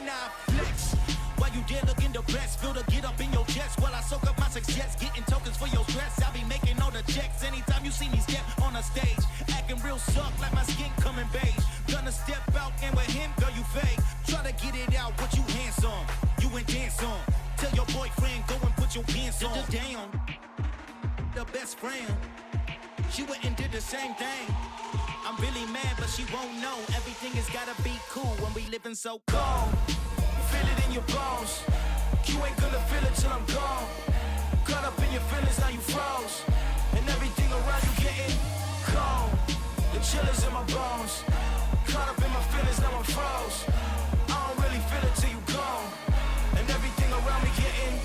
I flex. While you there looking depressed, feel the get up in your chest while I soak up my success, getting tokens for your stress. I be making all the checks anytime you see me step on a stage, acting real suck like my skin coming beige. Gonna step out and with him, girl, you fake. Try to get it out, what you handsome, you and dance on. Tell your boyfriend, go and put your pants on. Down, the best friend, she went and did the same thing. I'm really mad, but she won't know. Everything has gotta be cool when we living so cold. Feel it in your bones. You ain't gonna feel it till I'm gone. Caught up in your feelings, now you froze. And everything around you getting cold. The chillers in my bones. Caught up in my feelings, now I'm froze. I don't really feel it till you gone. And everything around me getting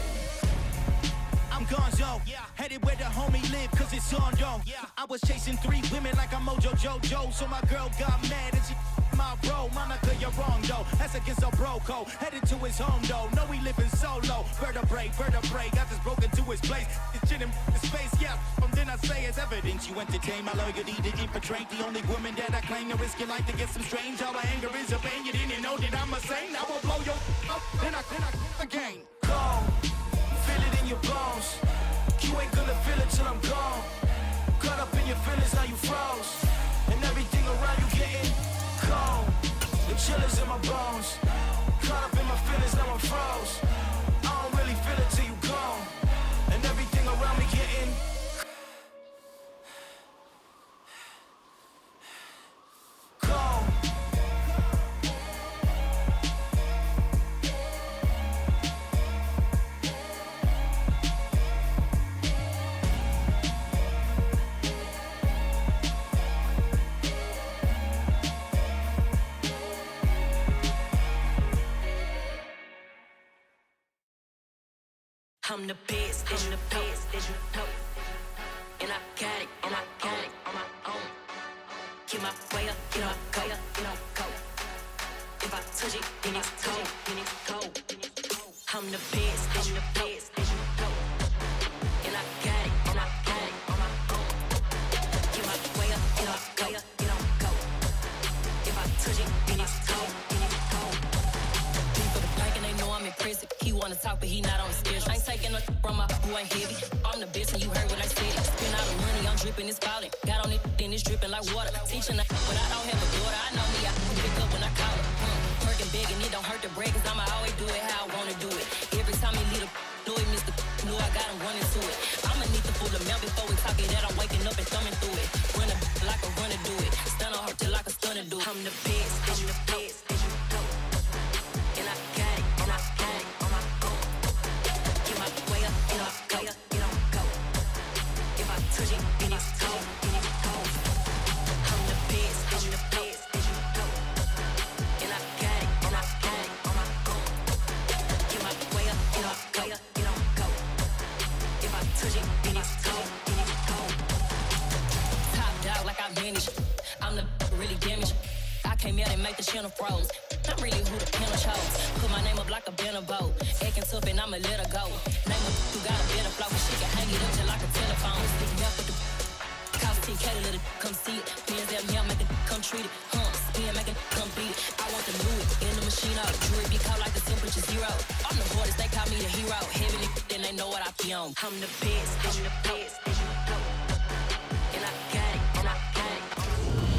I'm gonzo, headed where the homie live, cause it's on though. I was chasing 3 women like I'm Mojo Jojo, so my girl got mad and she my bro. Monica, you're wrong though, that's against our bro code. Headed to his home though, know we living solo. Vertebrae, got this broken to his place. This shit in his face, from then I say it's evidence. You entertain my loyalty to infiltrate. The only woman that I claim to risk your life to get some strange. All my anger is a pain, you didn't know that I'm a saint. I will blow your up, then I again. Go. Feel it in your bones. You ain't gonna feel it till I'm gone. Caught up in your feelings, now you froze. And everything around you getting cold. The chillers in my bones. Caught up in my feelings, now I'm froze. I don't really feel it till you gone. And everything around me getting cold. I'm the best, I'm the best, as you know. And I got it, and I got it on my own. Get my way up, get my go, go. If I touch it, then it's cold, then it's cold. I'm the best, I'm the best, as you know. And I got it, and I got it on my own. Get my way up, get my go. If I touch it, then it's cold, then it's cold. People the plank and they know I'm impressive. He wanna talk, but he not on the schedule. I ain't taking no from my who ain't heavy. I'm the best and you heard what I said. Spend all the money, I'm dripping, it's falling. Got on it, then it's dripping like water. Teaching her, but I don't have a daughter. I know me, I can pick up when I call her. Working big and it don't hurt the break, cause I'ma always do it how I wanna do it. Every time he lead a know it, Mr. Know I got him running to it. I'ma need the full amount before we talk it that I'm waking up and thumbing through it. Run a like a runner do it. Stun on her till like a stunner do it. I'm the best, I'm the best, as you know. And I got it, and I got it on my own. Get my way up, get my go, go. If I touch it, then it's cold, then it's cold. I'm the best, as you know. And I got it, and I got it on my own. Get my way up, get my go. If I touch it, then it's cold, then it's cold. Top dog like I vanished. I'm the really damaged. I came out and make the channel froze. I'm really who the panel chose. Put my name up like a banner boat. Acting tough and I'ma let her go. Name her who got a better flow. She can hang it up just like a telephone. Stick me up with the cost 10K to let it come see it. Bands at me, I make it come treat it. Spin, make it come beat it. I want the Louis in the machine out. Jewelry be cold like the temperature 0. I'm the hardest, they call me the hero. Heaven and then they know what I be on. I'm the best, I'm the best, as you know. And I got it, and I got it.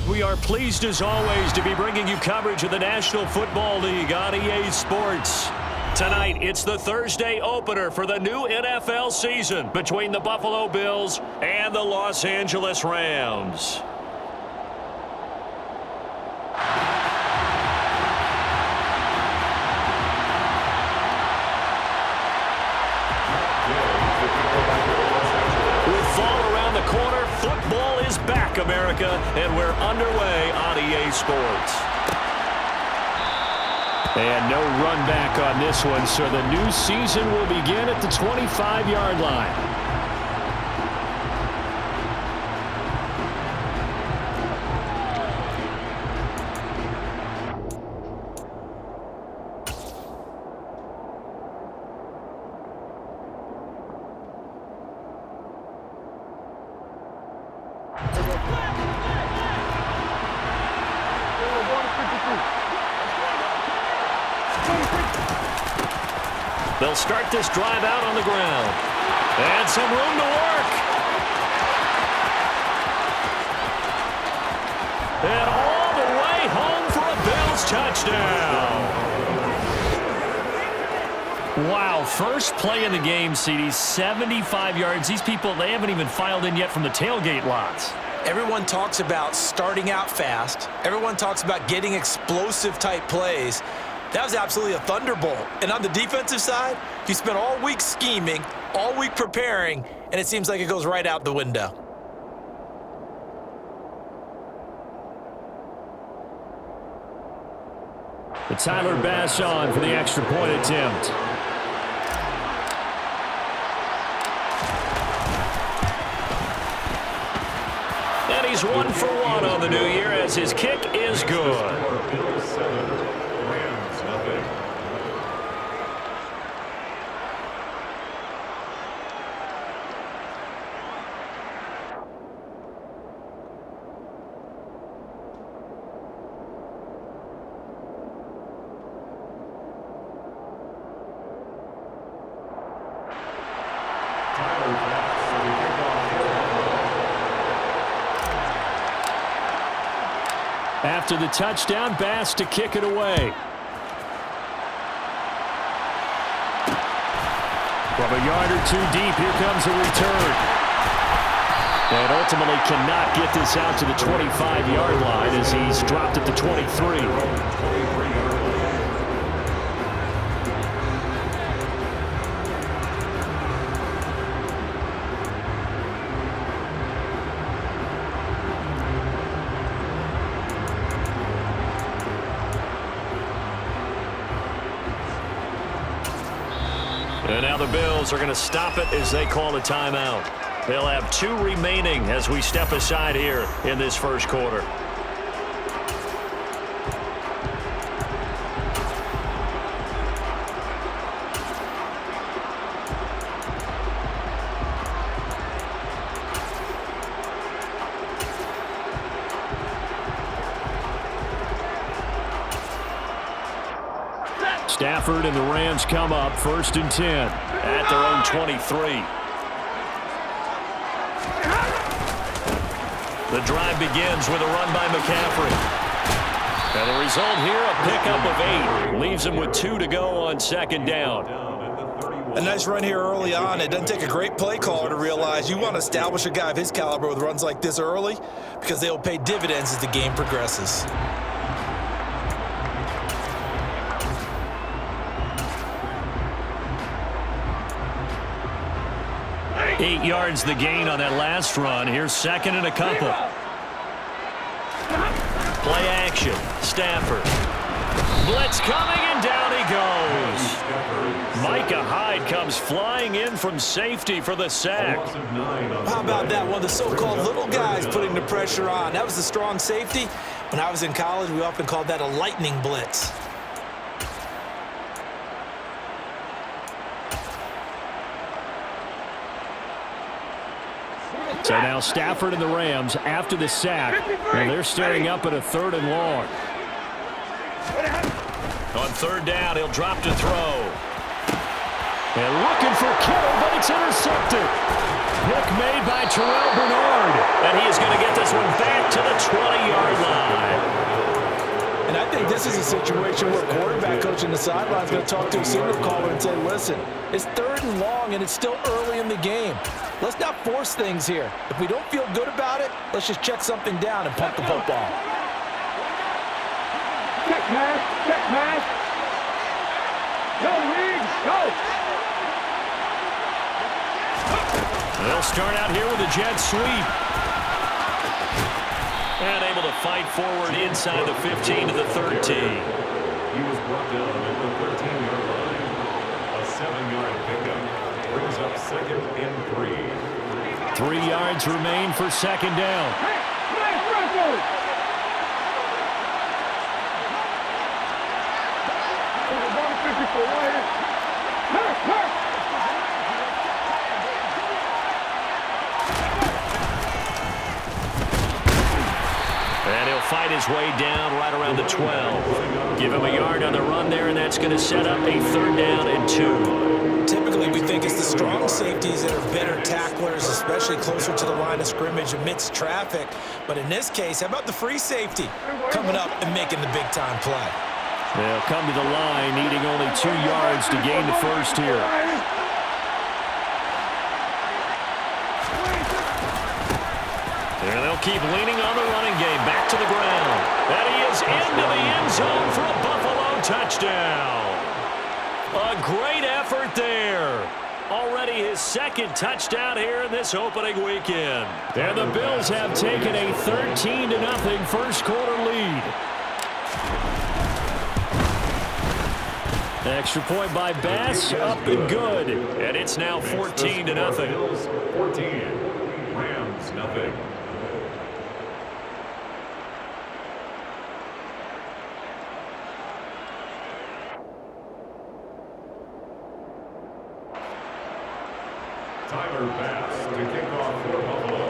We are pleased as always to be bringing you coverage of the National Football League on EA Sports. Tonight, it's the Thursday opener for the new NFL season between the Buffalo Bills and the Los Angeles Rams. With fall around the corner, football is back, America, and we're underway on EA Sports. And no run back on this one, so the new season will begin at the 25-yard line. They'll start this drive out on the ground. And some room to work. And all the way home for a Bills touchdown. Wow, first play in the game, CD, 75 yards. These people, they haven't even filed in yet from the tailgate lots. Everyone talks about starting out fast. Everyone talks about getting explosive-type plays. That was absolutely a thunderbolt. And on the defensive side, you spent all week scheming, all week preparing, and it seems like it goes right out the window. The Tyler Bass on for the extra point attempt. And he's 1 for 1 on the new year as his kick is good. After the touchdown, Bass to kick it away. From a yard or two deep, here comes a return. And ultimately cannot get this out to the 25-yard line as he's dropped at the 23. And now the Bills are going to stop it as they call a timeout. They'll have 2 remaining as we step aside here in this first quarter. Stafford and the Rams come up 1st and 10 at their own 23. The drive begins with a run by McCaffrey. And the result here, a pickup of 8. Leaves him with 2 to go on 2nd down. A nice run here early on. It doesn't take a great play caller to realize you want to establish a guy of his caliber with runs like this early because they will pay dividends as the game progresses. 8 yards the gain on that last run. Here's 2nd and a couple. Play action. Stafford. Blitz coming, and down he goes. Micah Hyde comes flying in from safety for the sack. How about that? One of the so-called little guys putting the pressure on. That was the strong safety. When I was in college, we often called that a lightning blitz. So now Stafford and the Rams after the sack. And they're staring up at a 3rd and long. On 3rd down, he'll drop to throw. And looking for Kittle, but it's intercepted. Pick made by Terrell Bernard. And he is going to get this one back to the 20-yard line. And I think this is a situation where quarterback coach on the sideline is going to talk to a signal caller and say, listen, it's 3rd and long, and it's still early in the game. Let's not force things here. If we don't feel good about it, let's just check something down and punt the football. Check pass, check pass. Go, Reed, go. They'll start out here with a jet sweep. And able to fight forward inside the 15 to the 13. He was brought down at the 13-yard line. A 7-yard pickup brings up 2nd and 3. 3 yards remain for 2nd down. And he'll fight his his way down right around the 12. Give him a yard on the run there, and that's going to set up a 3rd down and 2. Typically, we think it's the strong safeties that are better tacklers, especially closer to the line of scrimmage amidst traffic. But in this case, how about the free safety coming up and making the big-time play? They'll come to the line, needing only 2 yards to gain the first here. And they'll keep leaning on the running game. Back to the ground. And he is into the end zone for a Buffalo touchdown. A great effort there. Already his 2nd touchdown here in this opening weekend. And the Bills have taken a 13-0 first quarter lead. Extra point by Bass, up and good. And it's now 14-0. 14, Rams nothing. Tyler Bass to kick off for Buffalo.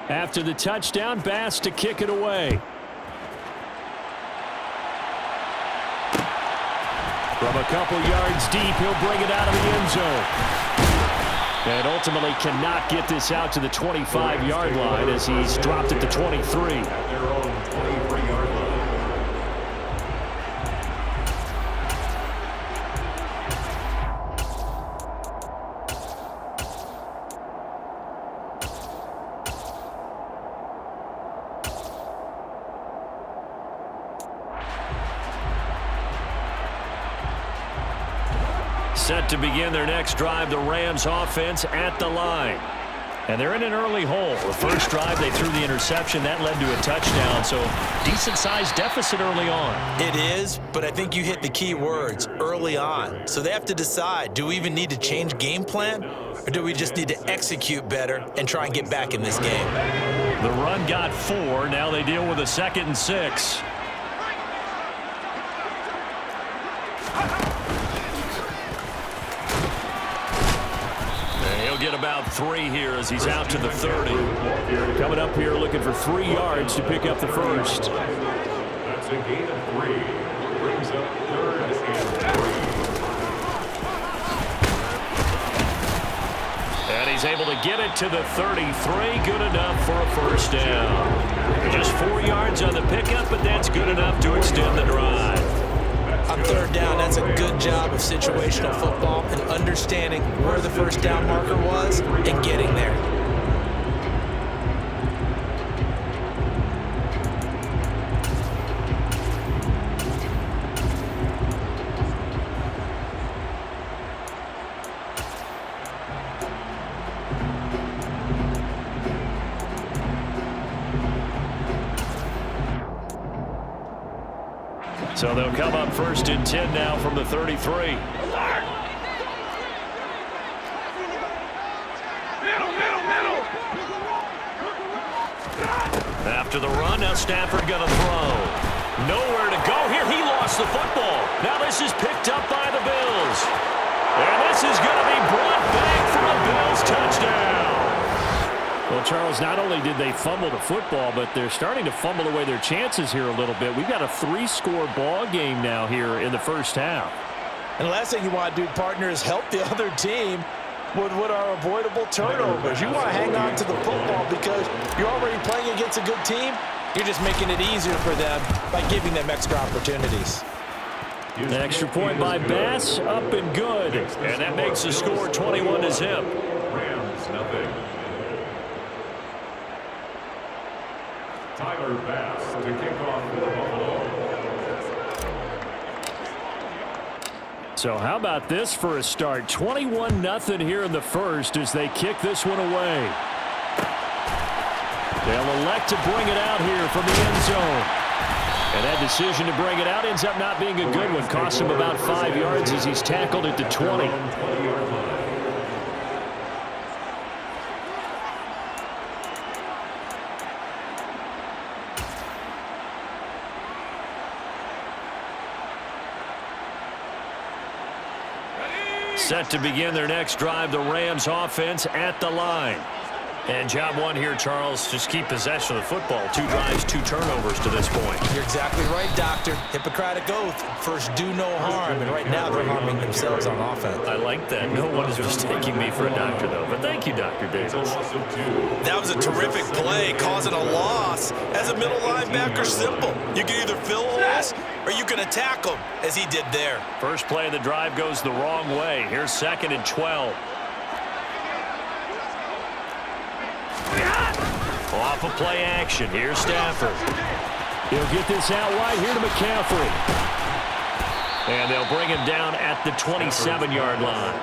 After the touchdown, Bass to kick it away. From a couple yards deep, he'll bring it out of the end zone. And ultimately cannot get this out to the 25-yard line as he's dropped at the 23. At their own 23-yard line. Set to begin their next drive, the Rams offense at the line. And they're in an early hole. The first drive, they threw the interception. That led to a touchdown, so decent-sized deficit early on. It is, but I think you hit the key words, early on. So they have to decide, do we even need to change game plan, or do we just need to execute better and try and get back in this game? The run got 4. Now they deal with a 2nd and 6. Get about 3 here as he's out to the 30. Coming up here looking for 3 yards to pick up the first. That's a gain of 3. Brings up 3rd and 3. And he's able to get it to the 33. Good enough for a first down. Just 4 yards on the pickup, but that's good enough to extend the drive. On 3rd down, that's a good job of situational football and understanding where the first down marker was and getting there. So they'll come up 1st and 10 now from the 33. After the run, now Stafford going to throw. Nowhere to go here. He lost the football. Now this is picked up by the Bills. And this is going to be brought back for a Bills touchdown. Well, Charles, not only did they fumble the football, but they're starting to fumble away their chances here a little bit. We've got a 3-score ball game now here in the first half. And the last thing you want to do, partner, is help the other team with what are avoidable turnovers. You want to hang on to the football because you're already playing against a good team. You're just making it easier for them by giving them extra opportunities. An extra point by Bass, up and good. And that makes the score 21-0. Rams nothing. Tyler Bass to kick off for Buffalo. So how about this for a start? 21-0 here in the first as they kick this one away. They'll elect to bring it out here from the end zone. And that decision to bring it out ends up not being a good one. Costs him about 5 yards as he's tackled at the 20. Set to begin their next drive, the Rams offense at the line. And job one here, Charles, just keep possession of the football. 2 drives, 2 turnovers to this point. You're exactly right, Doctor. Hippocratic oath. First, do no harm. And right now, they're harming themselves on offense. I like that. No one is mistaking me for a doctor, though. But thank you, Dr. Davis. That was a terrific play, causing a loss. As a middle linebacker, simple. You can either fill holes or you can attack them, as he did there. First play of the drive goes the wrong way. Here's 2nd and 12. Off of play action. Here's Stafford. He'll get this out wide here to McCaffrey. And they'll bring him down at the 27-yard line.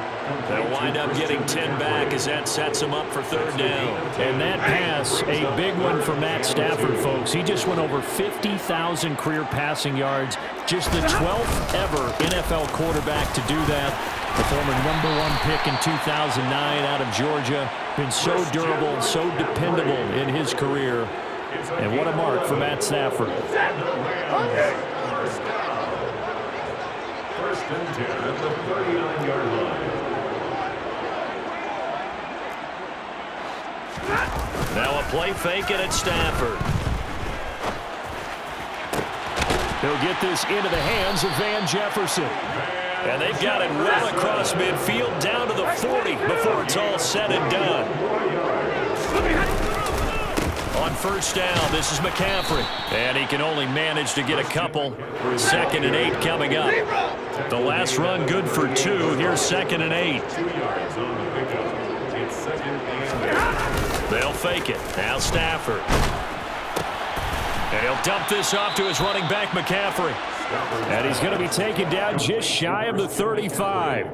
They'll wind up getting 10 back as that sets him up for 3rd down. And that pass, a big one for Matt Stafford, folks. He just went over 50,000 career passing yards. Just the 12th ever NFL quarterback to do that. The former #1 pick in 2009 out of Georgia. Been so durable, so dependable in his career. And what a mark for Matt Stafford. 1st and 10 at the 39-yard line. Now a play fake and it's Stafford. He'll get this into the hands of Van Jefferson. And they've got it well across midfield down to the 40 before it's all said and done. On 1st down, this is McCaffrey. And he can only manage to get a couple. 2nd and 8 coming up. The last run good for 2. Here's 2nd and 8. 2 yards on the pickup. It's 2nd and 8. They'll fake it. Now Stafford. And he'll dump this off to his running back, McCaffrey. And he's going to be taken down just shy of the 35. A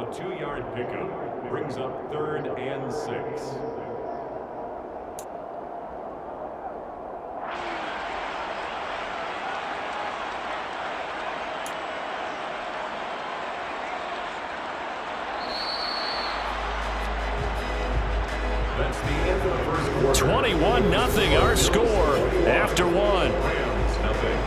2-yard pickup brings up 3rd and 6. That's the end of the first quarter. 21-0 our score after 1. Rams nothing.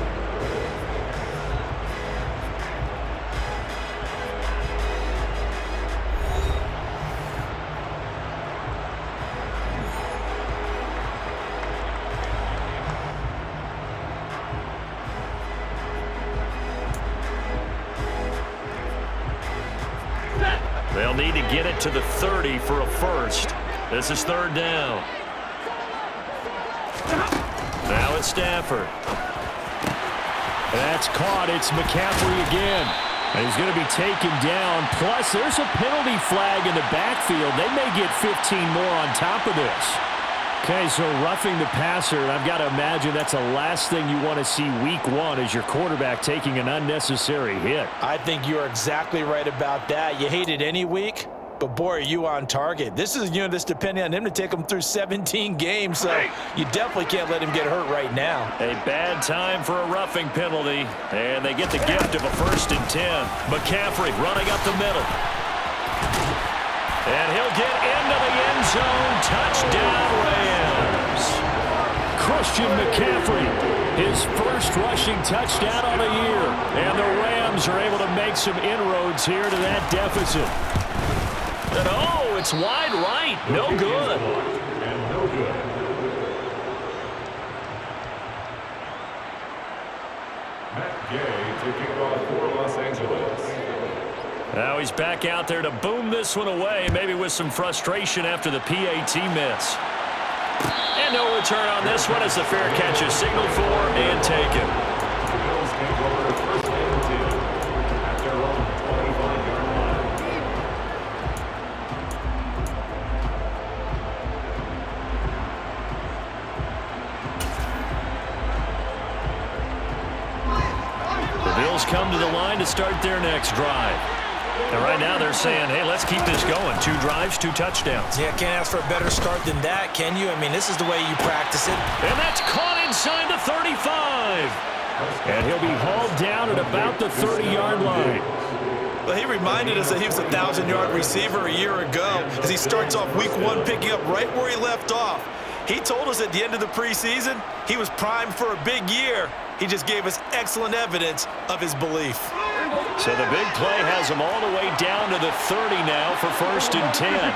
They'll need to get it to the 30 for a first. This is 3rd down. Now it's Stafford. That's caught. It's McCaffrey again. And he's going to be taken down. Plus, there's a penalty flag in the backfield. They may get 15 more on top of this. Okay, so roughing the passer, I've got to imagine that's the last thing you want to see week 1 as your quarterback taking an unnecessary hit. I think you're exactly right about that. You hate it any week, but boy, are you on target. This is, this depending on him to take him through 17 games, so you definitely can't let him get hurt right now. A bad time for a roughing penalty, and they get the gift of a 1st and 10. McCaffrey running up the middle. And he'll get into the end zone. Touchdown, Rams. Christian McCaffrey, his first rushing touchdown on the year. And the Rams are able to make some inroads here to that deficit. And oh, it's wide right. No good. And no good. Matt Gay to kick off for Los Angeles. Now he's back out there to boom this one away, maybe with some frustration after the PAT miss. And no return on this one as the fair catch is signaled for and taken. The Bills take over 1st and 10 at their own 25-yard line. The Bills come to the line to start their next drive. And right now they're saying, hey, let's keep this going. 2 drives, 2 touchdowns. Yeah, can't ask for a better start than that, can you? I mean, this is the way you practice it. And that's caught inside the 35. And he'll be hauled down at about the 30-yard line. Well, he reminded us that he was a 1,000-yard receiver a year ago as he starts off week 1 picking up right where he left off. He told us at the end of the preseason he was primed for a big year. He just gave us excellent evidence of his belief. So the big play has him all the way down to the 30 now for 1st and 10.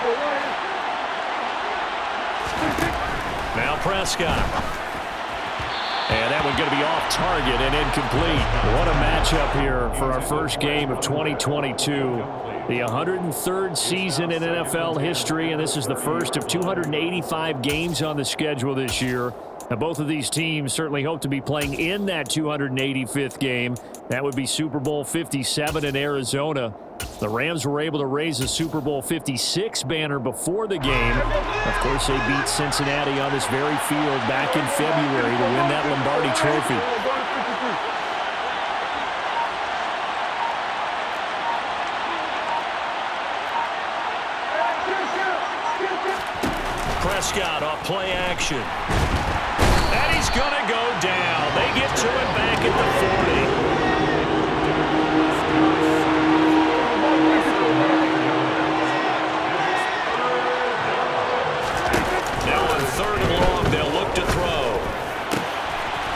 Prescott. And that one's going to be off target and incomplete. What a matchup here for our first game of 2022. The 103rd season in NFL history, and this is the first of 285 games on the schedule this year. Now, both of these teams certainly hope to be playing in that 285th game. That would be Super Bowl 57 in Arizona. The Rams were able to raise a Super Bowl 56 banner before the game. Of course, they beat Cincinnati on this very field back in February to win that Lombardi Trophy. Prescott off play action. And he's going to go down. They get to him back at the 40. Now on 3rd and long, they'll look to throw.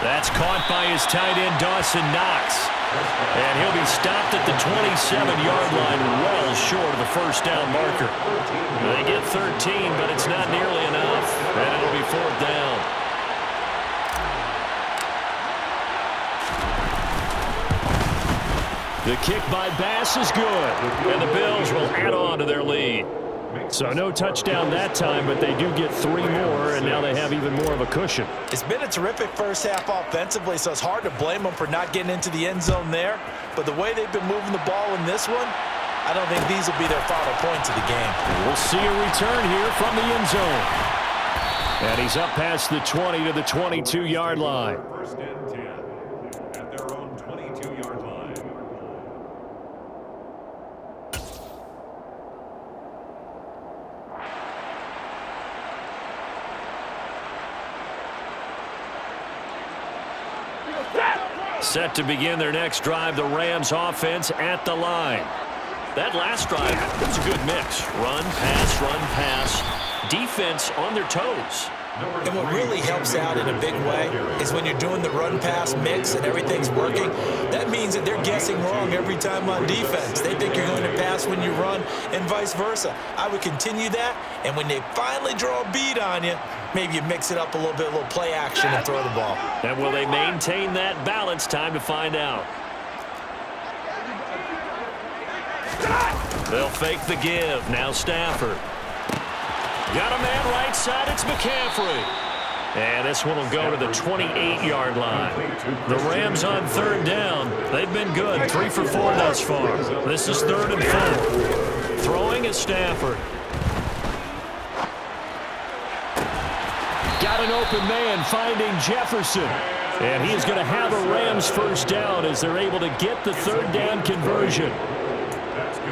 That's caught by his tight end, Dawson Knox. And he'll be stopped at the 27-yard line, well short of the first down marker. They get 13, but it's not nearly enough, and it'll be 4th down. The kick by Bass is good, and the Bills will add on to their lead. So no touchdown that time, but they do get 3 more, and now they have even more of a cushion. It's been a terrific first half offensively, so it's hard to blame them for not getting into the end zone there. But the way they've been moving the ball in this one, I don't think these will be their final points of the game. We'll see a return here from the end zone. And he's up past the 20 to the 22-yard line. First and 10 at their own 22-yard line. Set to begin their next drive, the Rams offense at the line. That last drive was a good mix. Run, pass. Defense on their toes. And what really helps out in a big way is when you're doing the run-pass mix and everything's working, that means that they're guessing wrong every time on defense. They think you're going to pass when you run and vice versa. I would continue that, and when they finally draw a bead on you, maybe you mix it up a little bit, a little play action and throw the ball. And will they maintain that balance? Time to find out. They'll fake the give. Now Stafford. Got a man right side. It's McCaffrey. And this one will go to the 28-yard line. The Rams on 3rd down. They've been good. 3 for 4 thus far. This is 3rd and 4. Throwing is Stafford. Got an open man finding Jefferson. And he is going to have a Rams first down as they're able to get the 3rd down conversion.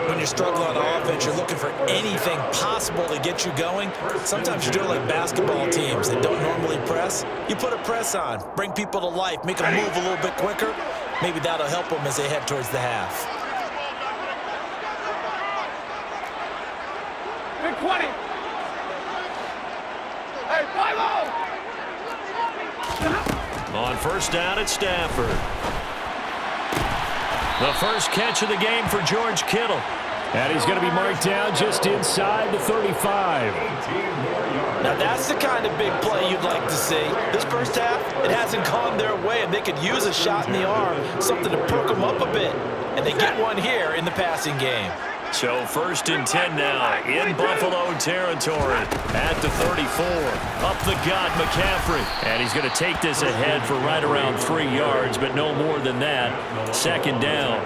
When you're struggling on offense, you're looking for anything possible to get you going. Sometimes you do it like basketball teams that don't normally press. You put a press on, bring people to life, make them move a little bit quicker. Maybe that'll help them as they head towards the half. Big 20. Hey, 5-0. On first down, it's Stafford. The first catch of the game for George Kittle. And he's going to be marked down just inside the 35. Now that's the kind of big play you'd like to see. This first half, it hasn't gone their way, and they could use a shot in the arm, something to perk them up a bit. And they get one here in the passing game. So 1st and 10 now in Buffalo territory at the 34. Up the gut, McCaffrey. And he's going to take this ahead for right around 3 yards, but no more than that. 2nd down.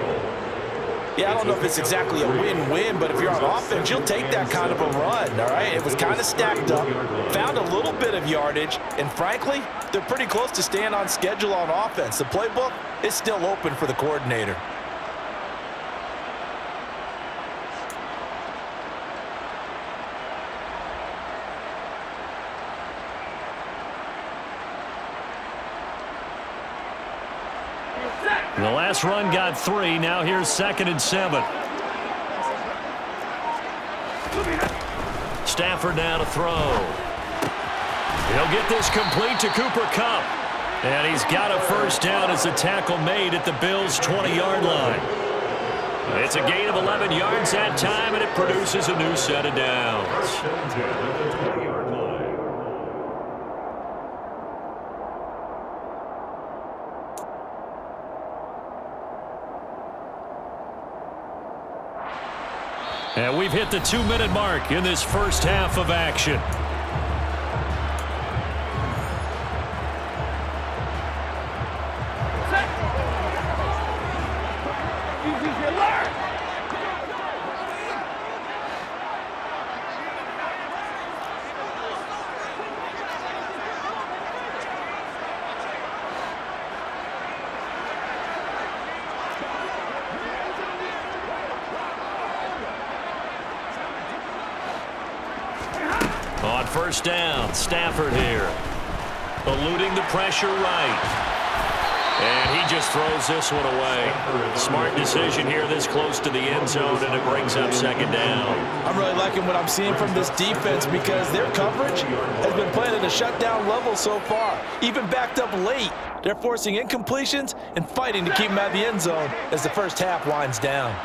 Yeah, I don't know if it's exactly a win-win, but if you're on offense, you'll take that kind of a run, all right? It was kind of stacked up, found a little bit of yardage, and frankly, they're pretty close to staying on schedule on offense. The playbook is still open for the coordinator. The last run got 3. Now here's 2nd and 7. Stafford now to throw. He'll get this complete to Cooper Kupp. And he's got a first down as the tackle made at the Bills' 20-yard line. It's a gain of 11 yards that time, and it produces a new set of downs. And we've hit the 2-minute mark in this first half of action. On first down, Stafford here. Eluding the pressure right. And he just throws this one away. Smart decision here this close to the end zone, and it brings up second down. I'm really liking what I'm seeing from this defense because their coverage has been playing at a shutdown level so far. Even backed up late, they're forcing incompletions and fighting to keep them out of the end zone as the first half winds down.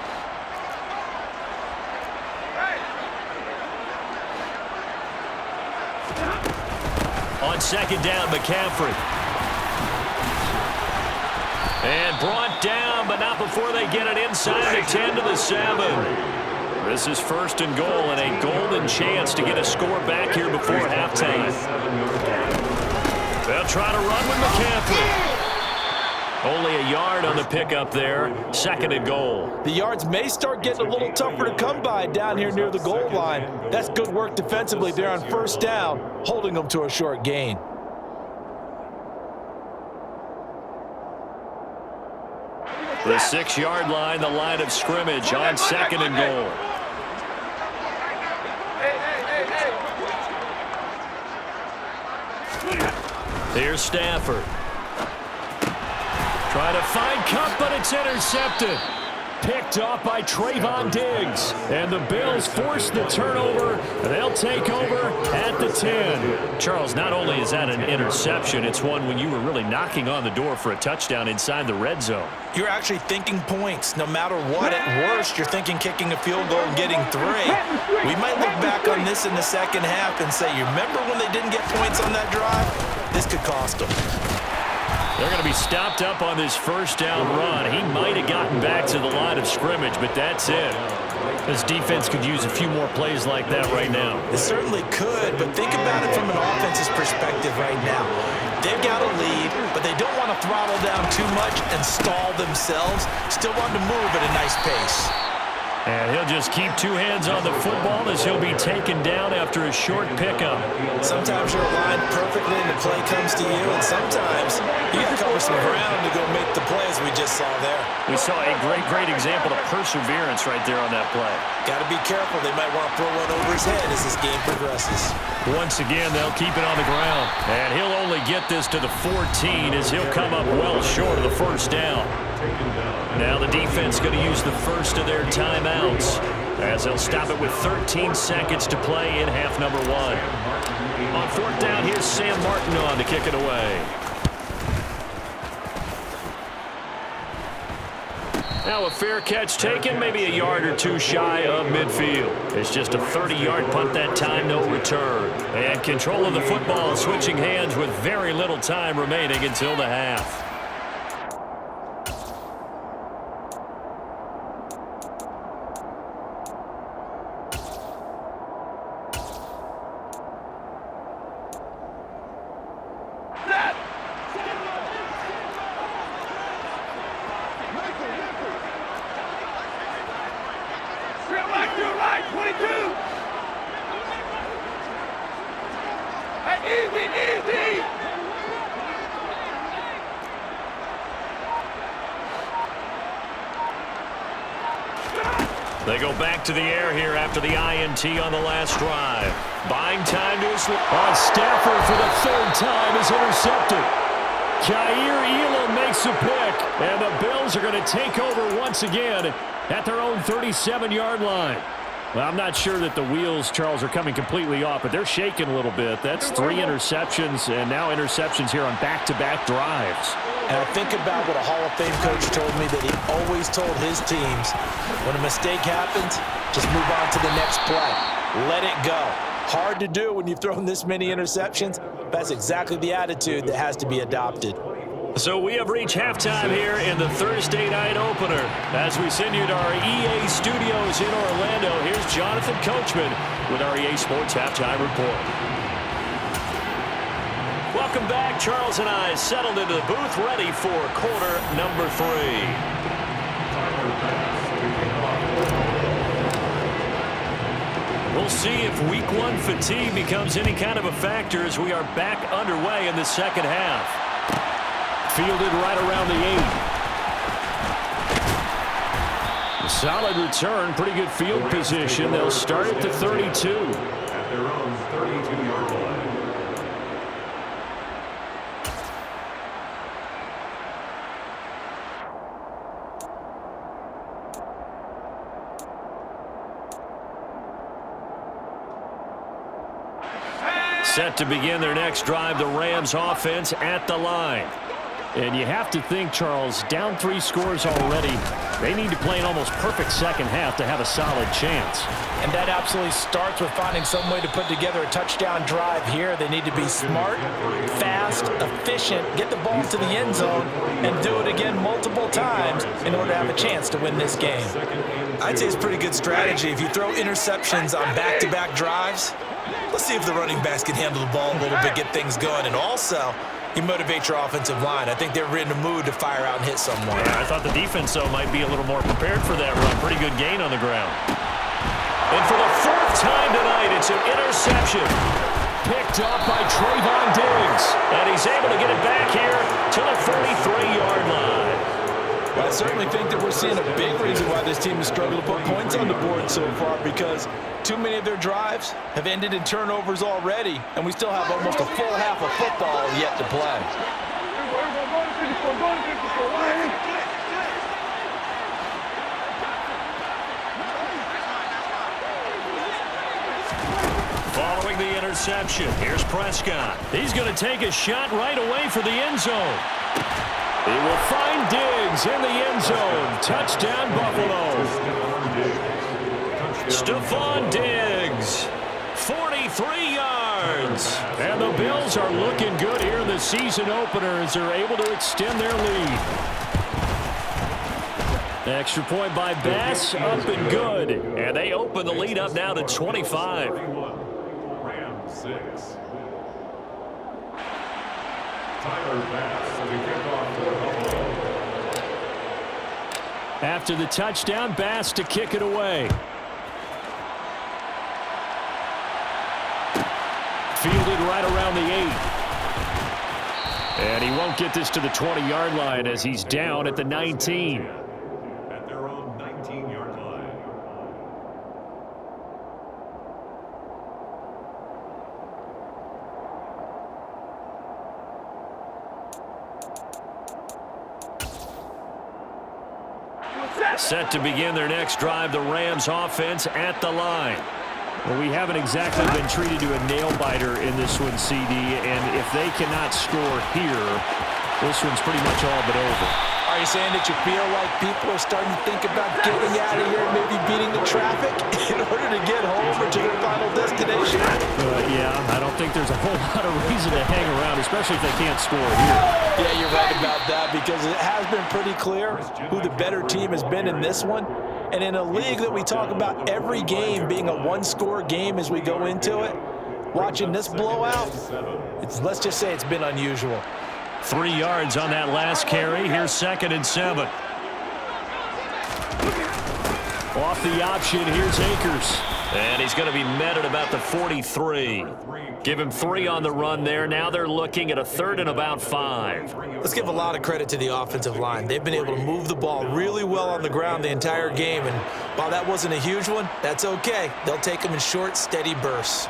On second down, McCaffrey. And brought down, but not before they get it inside the 10 to the 7. This is first and goal, and a golden chance to get a score back here before halftime. They'll try to run with McCaffrey. Only a yard on the pickup there. Second and goal. The yards may start getting a little tougher to come by down here near the goal line. That's good work defensively there on first down, holding them to a short gain. The 6-yard line, the line of scrimmage on second and goal. Here's Stafford. Trying to find Cup, but it's intercepted. Picked off by Trayvon Diggs. And the Bills force the turnover. They'll take over at the 10. Charles, not only is that an interception, it's one when you were really knocking on the door for a touchdown inside the red zone. You're actually thinking points. No matter what, at worst, you're thinking kicking a field goal and getting 3. We might look back on this in the second half and say, you remember when they didn't get points on that drive? This could cost them. They're going to be stopped up on this first down run. He might have gotten back to the line of scrimmage, but that's it. This defense could use a few more plays like that right now. It certainly could, but think about it from an offense's perspective right now. They've got a lead, but they don't want to throttle down too much and stall themselves. Still want to move at a nice pace. And he'll just keep 2 hands on the football as he'll be taken down after a short pickup. Sometimes you're aligned perfectly and the play comes to you, and sometimes you got to cover some ground to go make the plays we just saw there. We saw a great example of perseverance right there on that play. Got to be careful. They might want to throw one over his head as this game progresses. Once again, they'll keep it on the ground. And he'll only get this to the 14 as he'll come up well short of the first down. Now the defense going to use the first of their timeouts as they'll stop it with 13 seconds to play in half number 1. On fourth down, here's Sam Martin on to kick it away. Now a fair catch taken, maybe a yard or 2 shy of midfield. It's just a 30-yard punt that time, no return. And control of the football switching hands with very little time remaining until the half. They go back to the air here after the INT on the last drive. Buying time to his on Stafford for the 3rd time is intercepted. Jair Elam makes a pick, and the Bills are going to take over once again at their own 37-yard line. Well, I'm not sure that the wheels, Charles, are coming completely off, but they're shaking a little bit. That's 3 interceptions, and now interceptions here on back-to-back drives. And I think about what a Hall of Fame coach told me that he always told his teams, when a mistake happens, just move on to the next play. Let it go. Hard to do when you've thrown this many interceptions. That's exactly the attitude that has to be adopted. So we have reached halftime here in the Thursday night opener. As we send you to our EA studios in Orlando, here's Jonathan Coachman with our EA Sports Halftime Report. Welcome back. Charles and I settled into the booth ready for quarter number 3. We'll see if week 1 fatigue becomes any kind of a factor as we are back underway in the second half. Fielded right around the 8. Solid return, pretty good field position. They'll start at the 32. At their own 32-yard line. Set to begin their next drive, the Rams offense at the line. And you have to think, Charles, down 3 scores already. They need to play an almost perfect second half to have a solid chance. And that absolutely starts with finding some way to put together a touchdown drive here. They need to be smart, fast, efficient, get the ball to the end zone, and do it again multiple times in order to have a chance to win this game. I'd say it's a pretty good strategy. If you throw interceptions on back-to-back drives, let's see if the running backs can handle the ball a little bit, get things going, and also you motivate your offensive line. I think they're in the mood to fire out and hit someone. Yeah, I thought the defense, though, might be a little more prepared for that run. Pretty good gain on the ground. And for the 4th time tonight, it's an interception. Picked up by Trayvon Diggs. And he's able to get it back here to the 43-yard line. Well, I certainly think that we're seeing a big reason why this team has struggled to put points on the board so far, because too many of their drives have ended in turnovers already, and we still have almost a full half of football yet to play. Following the interception, here's Prescott. He's going to take a shot right away for the end zone. He will find Diggs in the end zone. Touchdown, Buffalo. Stephon Diggs, 43 yards. And the Bills are looking good here in the season opener as they're able to extend their lead. Extra point by Bass, up and good. And they open the lead up now to 25. Rams 6. Tyler Bass to kick off for Buffalo. After the touchdown, Bass to kick it away. Fielded right around the 8. And he won't get this to the 20-yard line as he's down at the 19. At their own 19-yard line. Set to begin their next drive, the Rams offense at the line. Well, we haven't exactly been treated to a nail-biter in this one, CD, and if they cannot score here, this one's pretty much all but over. Are you saying that you feel like people are starting to think about getting out of here, maybe beating the traffic in order to get home or to their final destination? Yeah, I don't think there's a whole lot of reason to hang around, especially if they can't score here. Yeah, you're right about that, because it has been pretty clear who the better team has been in this one. And in a league that we talk about every game being a one-score game as we go into it, watching this blowout, let's just say it's been unusual. 3 yards on that last carry. Here's 2nd and 7. Off the option, here's Akers. And he's going to be met at about the 43. Give him 3 on the run there. Now they're looking at a 3rd and about 5. Let's give a lot of credit to the offensive line. They've been able to move the ball really well on the ground the entire game. And while that wasn't a huge one, that's okay. They'll take them in short, steady bursts.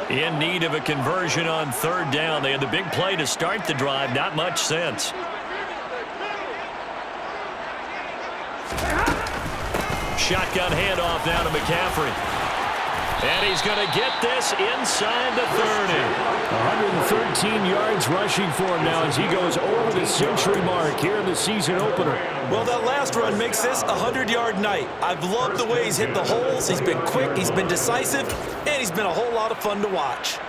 In need of a conversion on 3rd down. They had the big play to start the drive. Not much sense. Shotgun handoff down to McCaffrey. And he's going to get this inside the 30. 113 yards rushing for him now as he goes over the century mark here in the season opener. Well, that last run makes this a 100-yard night. I've loved the way he's hit the holes. He's been quick, he's been decisive, and he's been a whole lot of fun to watch.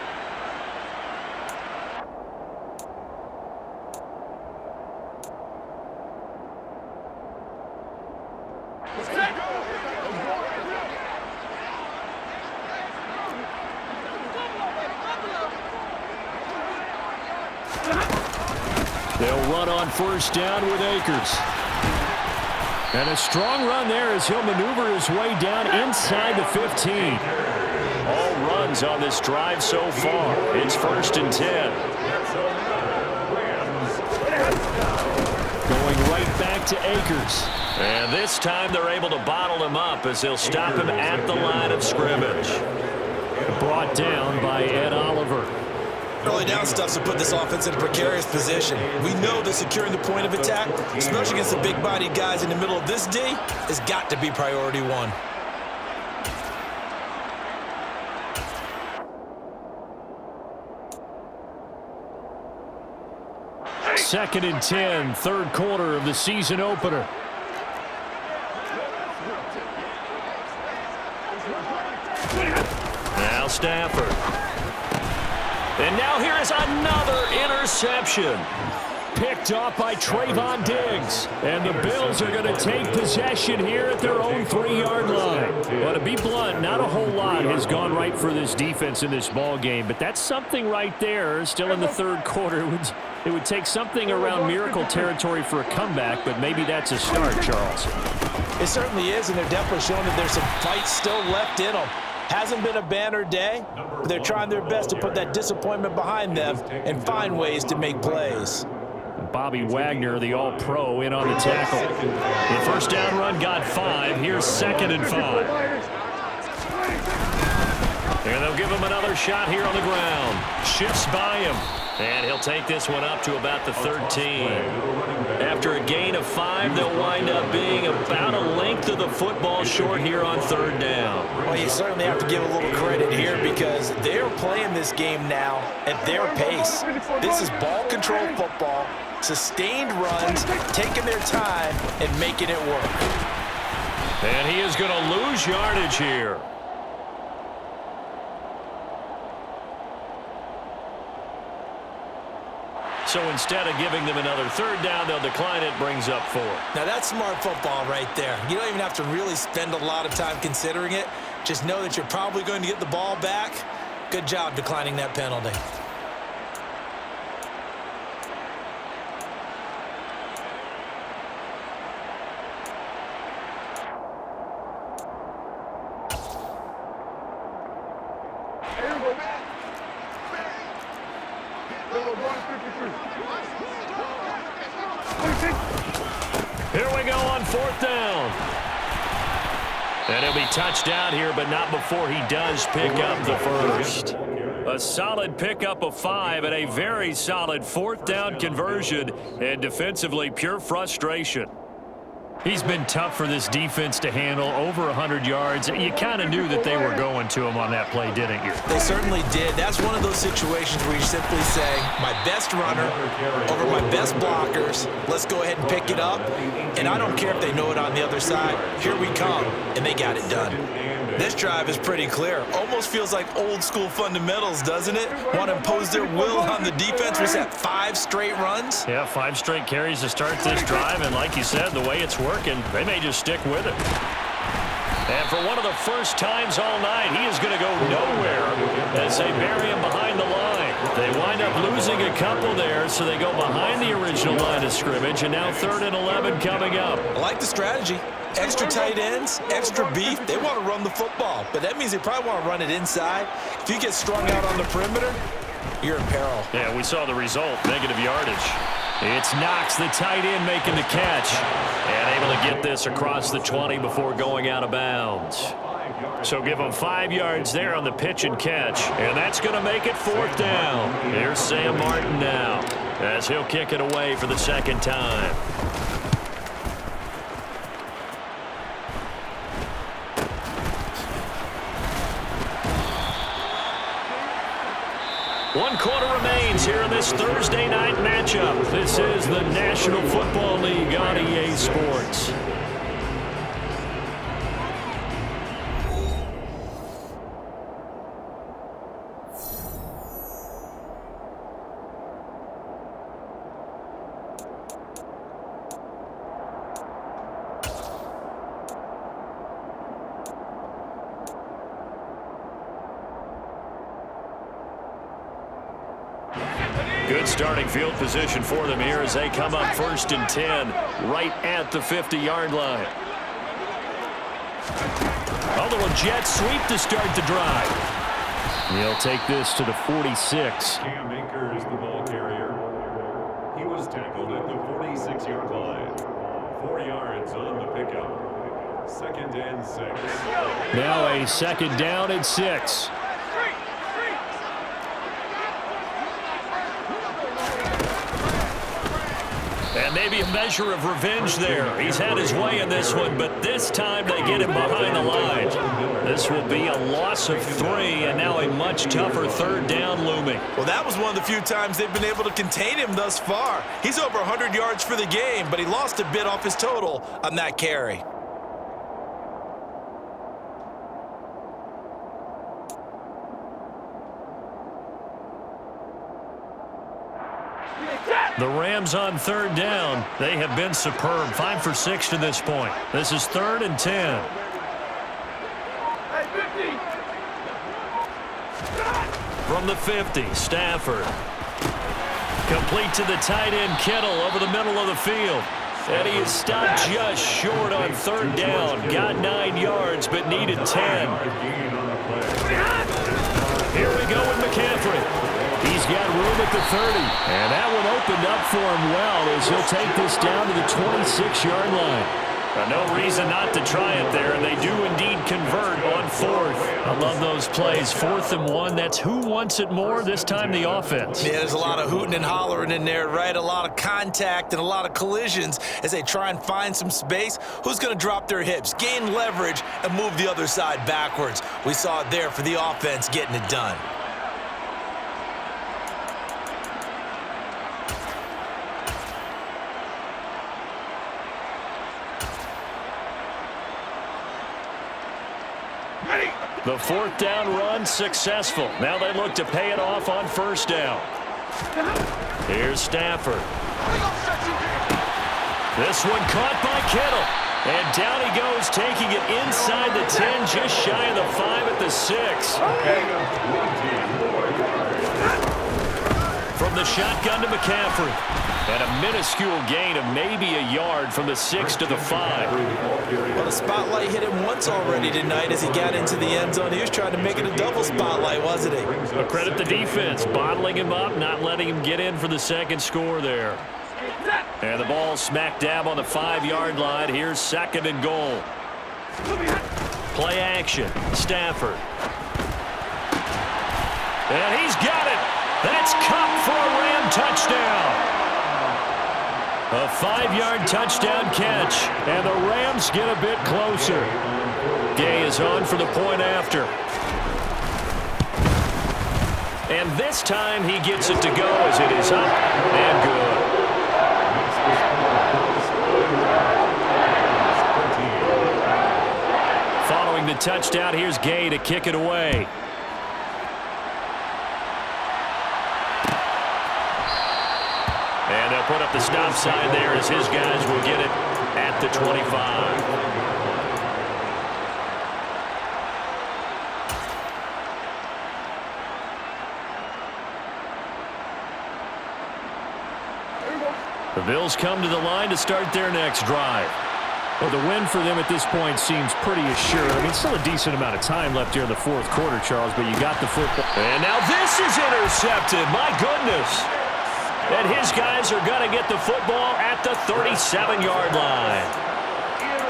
They'll run on first down with Akers. And a strong run there as he'll maneuver his way down inside the 15. All runs on this drive so far. It's 1st and 10. Going right back to Akers. And this time they're able to bottle him up as they'll stop him at the line of scrimmage. Brought down by Ed Oliver. Early down stuff to put this offense in a precarious position. We know that securing the point of attack, especially against the big-bodied guys in the middle of this D, has got to be priority one. Second and 10, third quarter of the season opener. Now Stafford. And now here is another interception. Picked off by Trayvon Diggs. And the Bills are going to take possession here at their own 3-yard line. Well, to be blunt, not a whole lot has gone right for this defense in this ball game, but that's something right there. Still in the third quarter. It would take something around miracle territory for a comeback, but maybe that's a start, Charles. It certainly is, and they're definitely showing that there's some fight still left in them. Hasn't been a banner day, but they're trying their best to put that disappointment behind them and find ways to make plays. Bobby Wagner, the all-pro, in on the tackle. The first down run got 5. Here's 2nd and 5. And they'll give him another shot here on the ground. Shifts by him. And he'll take this one up to about the 13. After a gain of 5, they'll wind up being about a length of the football short here on 3rd down. Well, you certainly have to give a little credit here because they're playing this game now at their pace. This is ball control football, sustained runs, taking their time and making it work. And he is going to lose yardage here. So instead of giving them another 3rd down, they'll decline it, brings up 4. Now that's smart football right there. You don't even have to really spend a lot of time considering it. Just know that you're probably going to get the ball back. Good job declining that penalty. Here we go on 4th down. And he'll be touchdown here, but not before he does pick up the first. A solid pickup of 5 and a very solid 4th down conversion, and defensively pure frustration. He's been tough for this defense to handle, over 100 yards. You kind of knew that they were going to him on that play, didn't you? They certainly did. That's one of those situations where you simply say, my best runner over my best blockers, let's go ahead and pick it up. And I don't care if they know it on the other side. Here we come, and they got it done. This drive is pretty clear. Almost feels like old school fundamentals, doesn't it? Want to impose their will on the defense. Was that 5 straight runs? Yeah, 5 straight carries to start this drive, and like you said, the way it's working, they may just stick with it. And for one of the first times all night, he is going to go nowhere as they bury him behind the line. They wind up losing a couple there, so they go behind the original line of scrimmage, and now 3rd and 11 coming up. I like the strategy. Extra tight ends, extra beef. They want to run the football, but that means they probably want to run it inside. If you get strung out on the perimeter, you're in peril. Yeah, we saw the result, negative yardage. It's Knox, the tight end, making the catch, and able to get this across the 20 before going out of bounds. So give them 5 yards there on the pitch and catch, and that's going to make it 4th down. Here's Sam Martin now as he'll kick it away for the 2nd time. One quarter remains here in this Thursday night matchup. This is the National Football League on EA Sports. Good starting field position for them here as they come up 1st and 10 right at the 50-yard line. A little jet sweep to start the drive. He'll take this to the 46. Cam Akers, the ball carrier. He was tackled at the 46-yard line. 4 yards on the pickup. 2nd and 6. Now a 2nd down and 6. And maybe a measure of revenge there. He's had his way in this one, but this time they get him behind the line. This will be a loss of 3, and now a much tougher 3rd down looming. Well, that was one of the few times they've been able to contain him thus far. He's over 100 yards for the game, but he lost a bit off his total on that carry. The Rams on 3rd down. They have been superb. 5 for 6 to this point. This is 3rd and 10. From the 50, Stafford. Complete to the tight end, Kittle, over the middle of the field. And he is stopped just short on 3rd down. Got 9 yards, but needed 10. Here we go with McCaffrey. He's got room at the 30. And that one opened up for him well as he'll take this down to the 26-yard line. No reason not to try it there, and they do indeed convert on 4th. I love those plays. 4th and 1, that's who wants it more, this time the offense. Yeah, there's a lot of hooting and hollering in there, right? A lot of contact and a lot of collisions as they try and find some space. Who's going to drop their hips, gain leverage, and move the other side backwards? We saw it there for the offense getting it done. The 4th down run successful. Now they look to pay it off on 1st down. Here's Stafford. This one caught by Kittle. And down he goes, taking it inside the 10, just shy of the 5 at the 6. From the shotgun to McCaffrey. And a minuscule gain of maybe a yard from the 6 to the 5. Well, the spotlight hit him once already tonight as he got into the end zone. He was trying to make it a double spotlight, wasn't he? But credit the defense, bottling him up, not letting him get in for the 2nd score there. And the ball smack dab on the 5-yard line. Here's 2nd and goal. Play action. Stafford. And he's got it. That's Cup for a Ram touchdown. A 5-yard touchdown catch, and the Rams get a bit closer. Gay is on for the point after. And this time he gets it to go as it is up and good. Following the touchdown, here's Gay to kick it away. And they'll put up the stop sign there as his guys will get it at the 25. The Bills come to the line to start their next drive. Well, the win for them at this point seems pretty assured. I mean, still a decent amount of time left here in the 4th quarter, Charles, but you got the football. And now this is intercepted. My goodness. And his guys are going to get the football at the 37-yard line.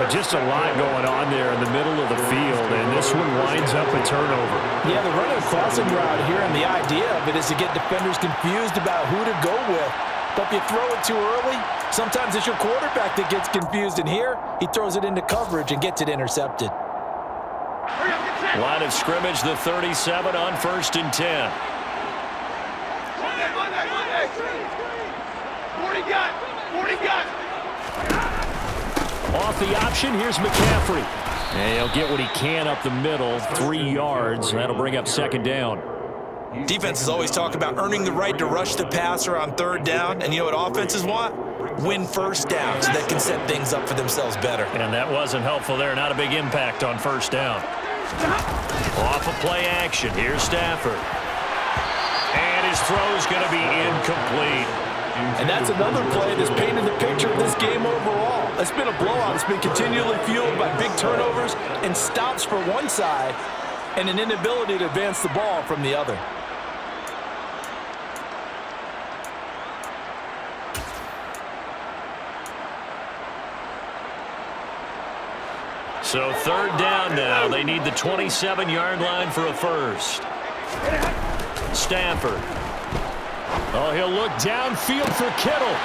But just a lot going on there in the middle of the field, and this one winds up a turnover. Yeah, they're running a crossing route here, and the idea of it is to get defenders confused about who to go with. But if you throw it too early, sometimes it's your quarterback that gets confused, and here he throws it into coverage and gets it intercepted. Line of scrimmage, the 37 on 1st and 10. Off the option, here's McCaffrey. And he'll get what he can up the middle, 3 yards, and that'll bring up 2nd down. Defenses always talk about earning the right to rush the passer on 3rd down, and you know what offenses want? Win 1st down so they can set things up for themselves better. And that wasn't helpful there, not a big impact on 1st down. Off of play action, here's Stafford. And His throw's going to be incomplete. And that's another play that's painted the picture of this game overall. It's been a blowout. It's been continually fueled by big turnovers and stops for one side and an inability to advance the ball from the other. So third down now. They need the 27-yard line for a first. Stafford. Oh, he'll look downfield for Kittle.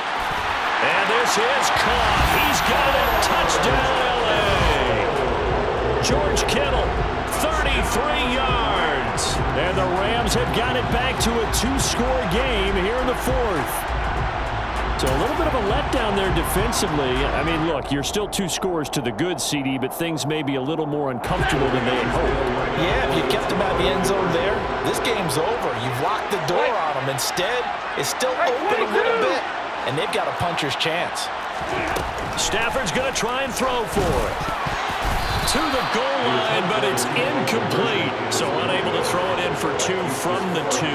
And this is caught. He's got it. Touchdown, L.A. George Kittle, 33 yards. And the Rams have got it back to a 2-score game here in the fourth. So a little bit of a letdown there defensively. I mean, look, you're still 2 scores to the good, CD, but things may be a little more uncomfortable than they had hoped. Yeah, if you kept him out of the end zone there, this game's over. You've locked the door on him. Instead, it's still open a little bit, and they've got a puncher's chance. Stafford's going to try and throw for it. To the goal line, but it's incomplete. So unable to throw it in for 2 from the 2.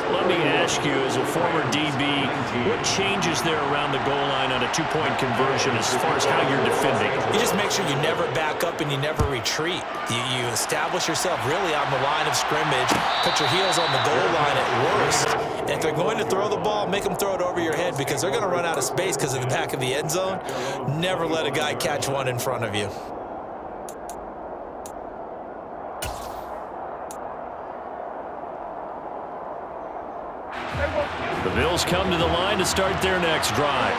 Let me ask you, as a former DB, what changes there around the goal line on a 2-point conversion as far as how you're defending? You just make sure you never back up and you never retreat. You establish yourself really on the line of scrimmage, put your heels on the goal line at worst. And if they're going to throw the ball, make them throw it over your head because they're going to run out of space because of the back of the end zone. Never let a guy catch one in front of you. The Bills come to the line to start their next drive.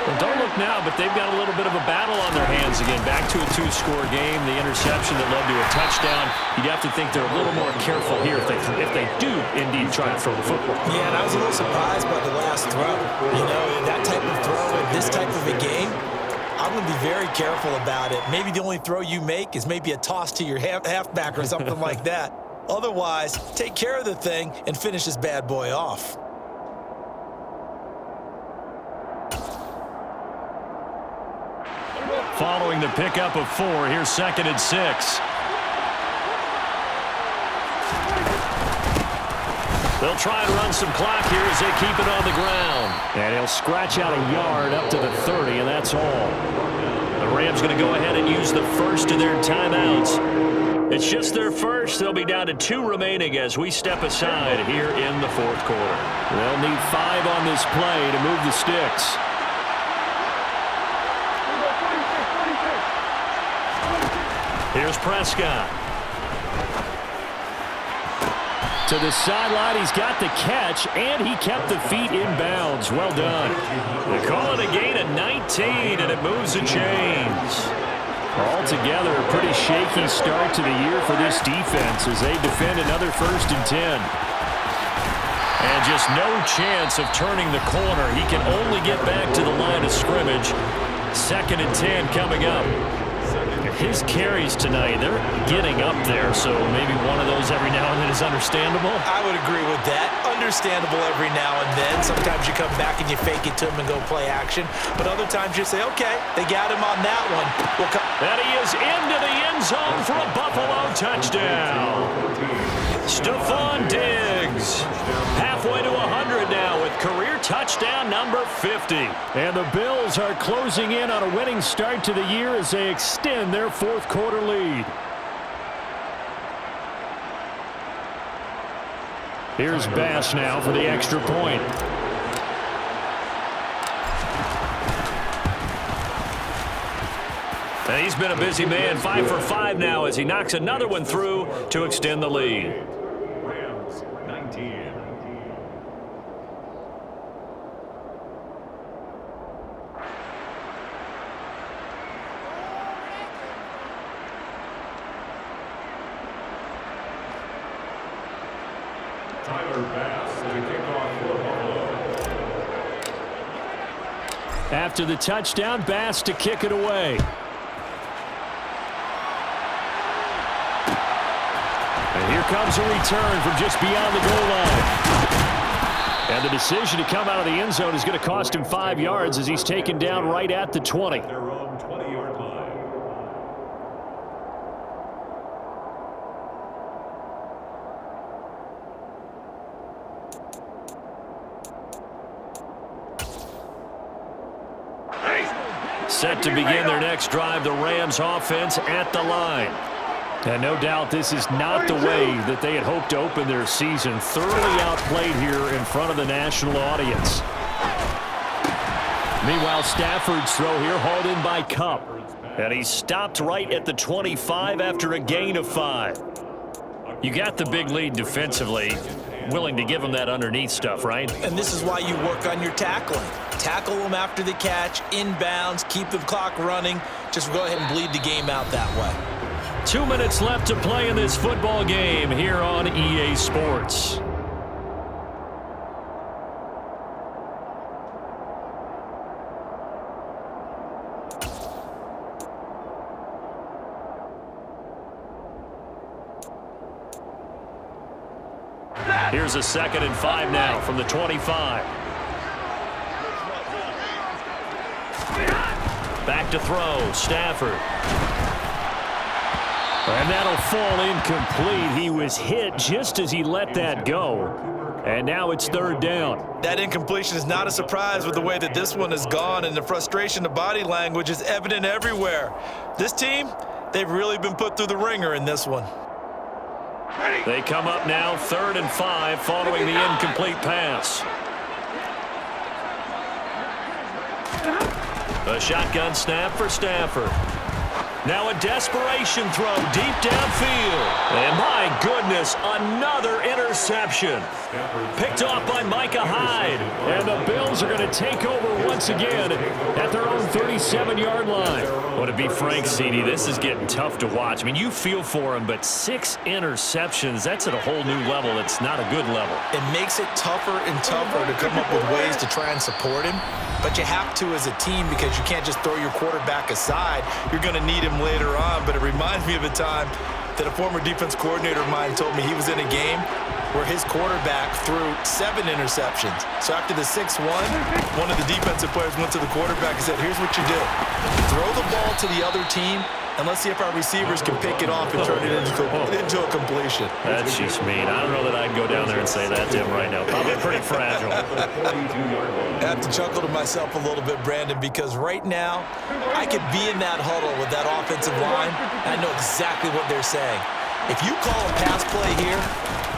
Well, don't look now, but they've got a little bit of a battle on their hands again. Back to a 2-score game. The interception that led to a touchdown. You'd have to think they're a little more careful here if they do indeed try to throw the football. Yeah, and I was a little surprised by the last throw. You know, that type of throw in this type of a game, I'm going to be very careful about it. Maybe the only throw you make is maybe a toss to your halfback or something like that. Otherwise, take care of the thing and finish this bad boy off. Following the pickup of 4, here's 2nd and 6. They'll try and run some clock here as they keep it on the ground. And he'll scratch out a yard up to the 30, and that's all. The Rams going to go ahead and use the first of their timeouts. It's just their first. They'll be down to 2 remaining as we step aside here in the fourth quarter. They'll need 5 on this play to move the sticks. Here's Prescott. To the sideline, he's got the catch, and he kept the feet in bounds. Well done. They call it a gain of 19, and it moves the chains. Altogether, a pretty shaky start to the year for this defense as they defend another 1st and 10. And just no chance of turning the corner. He can only get back to the line of scrimmage. 2nd and 10 coming up. His carries tonight, they're getting up there, so maybe one of those every now and then is understandable. I would agree with that. Understandable every now and then. Sometimes you come back and you fake it to him and go play action. But other times you say, okay, they got him on that one. And he is into the end zone for a Buffalo touchdown. Stephon Diggs, halfway to 100 now with career touchdown number 50. And the Bills are closing in on a winning start to the year as they extend their fourth quarter lead. Here's Bass now for the extra point. And he's been a busy man, 5 for 5 now as he knocks another one through to extend the lead. Rams 19. Tyler Bass to kick off for Buffalo. After the touchdown, Bass to kick it away. And here comes a return from just beyond the goal line. And the decision to come out of the end zone is going to cost him 5 yards as he's taken down right at the 20. Their own 20-yard line. Set to begin their next drive, the Rams offense at the line. And no doubt this is not the way that they had hoped to open their season. Thoroughly outplayed here in front of the national audience. Meanwhile, Stafford's throw here hauled in by Kupp. And he stopped right at the 25 after a gain of 5. You got the big lead defensively. Willing to give him that underneath stuff, right? And this is why you work on your tackling. Tackle them after the catch, inbounds, keep the clock running. Just go ahead and bleed the game out that way. 2 minutes left to play in this football game here on EA Sports. Here's a 2nd and 5 now from the 25. Back to throw, Stafford. And that'll fall incomplete. He was hit just as he let that go. And now it's 3rd down. That incompletion is not a surprise with the way that this one has gone, and the frustration of body language is evident everywhere. This team, they've really been put through the ringer in this one. They come up now 3rd and 5 following the incomplete pass. A shotgun snap for Stafford. Now a desperation throw deep downfield. And my goodness, another interception. Picked off by Micah Hyde. And the Bills are going to take over once again at their own 37-yard line. Well, to be frank, CD, this is getting tough to watch. I mean, you feel for him, but 6 interceptions, that's at a whole new level. It's not a good level. It makes it tougher and tougher to come up with ways to try and support him. But you have to as a team because you can't just throw your quarterback aside. You're going to need him later on. But it reminds me of a time that a former defense coordinator of mine told me he was in a game where his quarterback threw 7 interceptions. So after the 6th one of the defensive players went to the quarterback and said, here's what you do. Throw the ball to the other team, and let's see if our receivers can pick it off and turn it into a completion. That's just mean. I don't know that I'd go down there and say that to him right now. Probably pretty fragile. I have to chuckle to myself a little bit, Brandon, because right now I could be in that huddle with that offensive line, and I know exactly what they're saying. If you call a pass play here,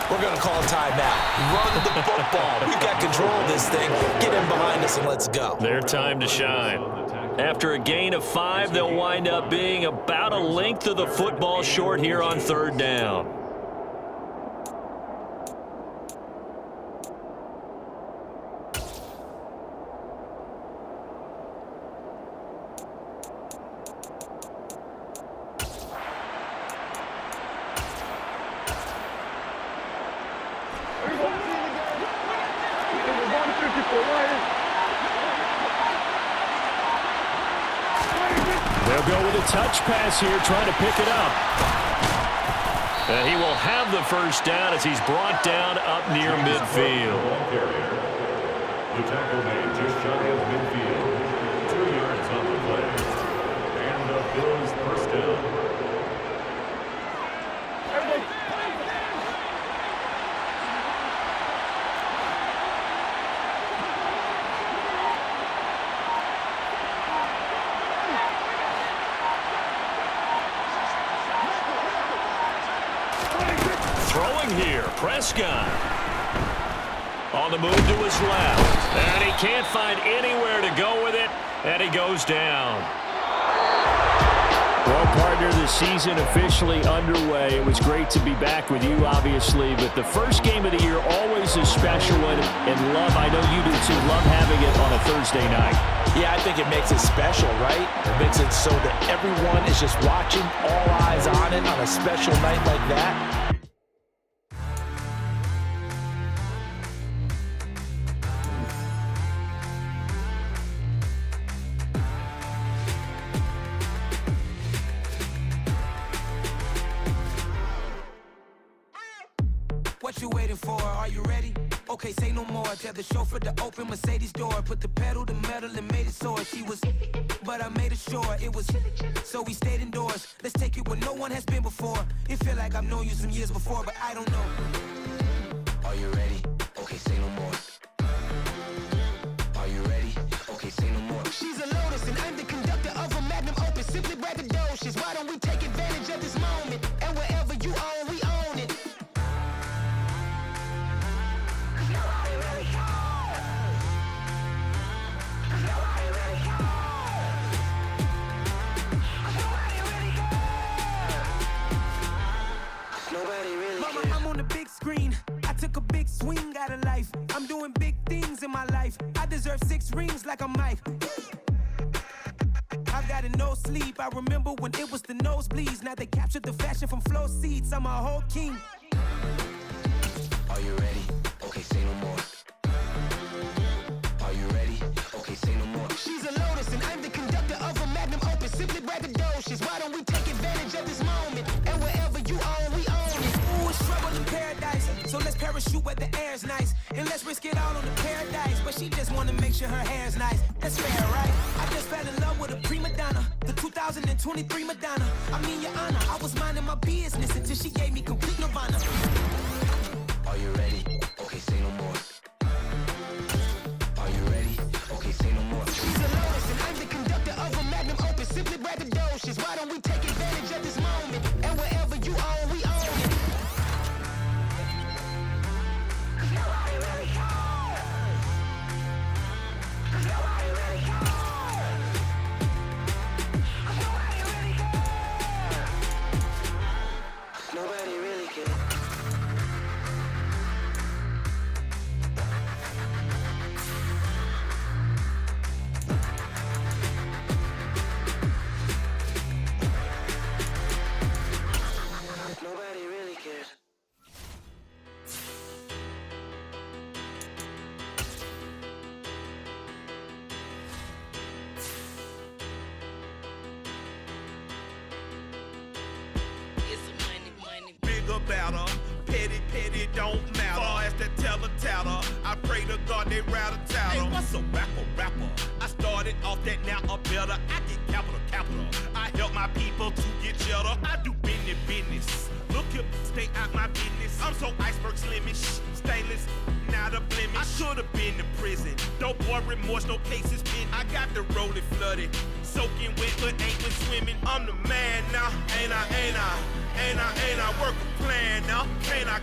we're going to call a timeout. Run the football. We've got control of this thing. Get in behind us and let's go. Their time to shine. After a gain of 5, they'll wind up being about a length of the football short here on 3rd down. They'll go with a touch pass here, trying to pick it up. And he will have the first down as he's brought down up near midfield. The tackle made just shy of midfield. 2 yards on the play. And the Bills first down. Here, Prescott on the move to his left, and he can't find anywhere to go with it, and he goes down. Well, partner, the season officially underway. It was great to be back with you, obviously, but the first game of the year always a special one, and love, I know you do too, love having it on a Thursday night. Yeah, I think it makes it special, right? It makes it so that everyone is just watching, all eyes on it on a special night like that. What you waiting for? Are you ready? Okay, say no more. Tell the chauffeur to open Mercedes door. Put the pedal to metal and made it soar. She was, but I made it sure it was. So we stayed indoors. Let's take it where no one has been before. It feel like I've known you some years before, but I don't know. Are you ready? Okay, say no more. Are you ready? Okay, say no more. She's a Lotus and I'm the conductor Mama, I'm on the big screen. I took a big swing out of life. I'm doing big things in my life. I deserve 6 rings like I'm Mike. I got a no sleep. I remember when it was the nosebleeds. Now they captured the fashion from flow seats. I'm a whole king. Are you ready? Okay, say no more. Are you ready? Okay, say no more. She's a lotus and I'm the conductor of a magnum opus. Simply braggadocious. Why don't we take advantage of this moment? And wherever you own, we own it. Ooh, it's trouble in paradise. So let's parachute where the air's nice. And let's risk it all on the paradise. But she just wanna make sure her hair's nice. That's fair, right? I just fell in love with a prima donna. The 2023 Madonna. I mean, your honor, I was minding my business until she gave me complete nirvana. Are you ready? Okay, say no more. Are you ready? Okay, say no more. She's a lotus and I'm the conductor of a magnum opus. Simply braggadocious. Why don't we take advantage of this moment? And wherever you own, we own it. Nobody really cares. Nobody really cares. Nobody really cares. Nobody really cares. Nobody really cares. Bigger, better, petty, don't matter. Far as the teller, I pray to God they rattle tattle. Hey, what's a rapper? I started off that, now I'm better. I get capital. I help my people to get cheddar. I do business. Look here, stay out my business. I'm so iceberg slimish, stainless, not a blemish. I should've been to prison. No boy remorse, no cases pinned. I got the rolling flooded, soaking wet, but ain't been swimming. I'm the man now, ain't I? Work a plan now, can't I?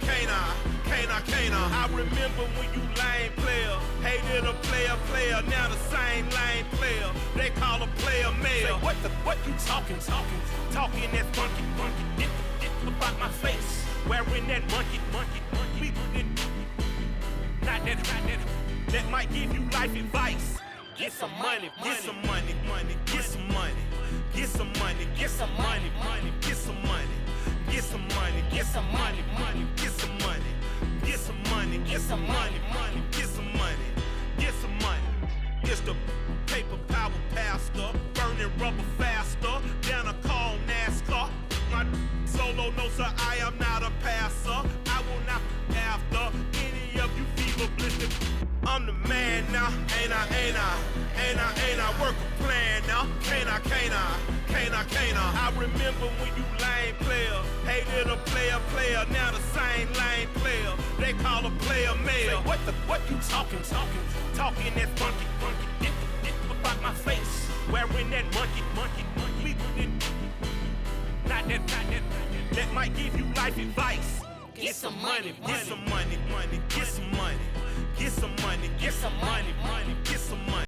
I remember when you lame player, hated a player, now the same lame player. They call a player mayor. Say, what you talking that funky, get about my face. Wearing that monkey. Not that might give you life advice. Get some money. It's the paper power pastor, burning rubber faster, down a call NASCAR. My solo no sir, I am not a passer. I will not after any of you fever blistered. I'm the man now, ain't I? Work a plan now, can't I? I remember when you lame player, hated a player, now the same lame player. They call a player mayor. Say, what you talking that funky, get about my face. Wearing that monkey. Not that might give you life advice. Get some money.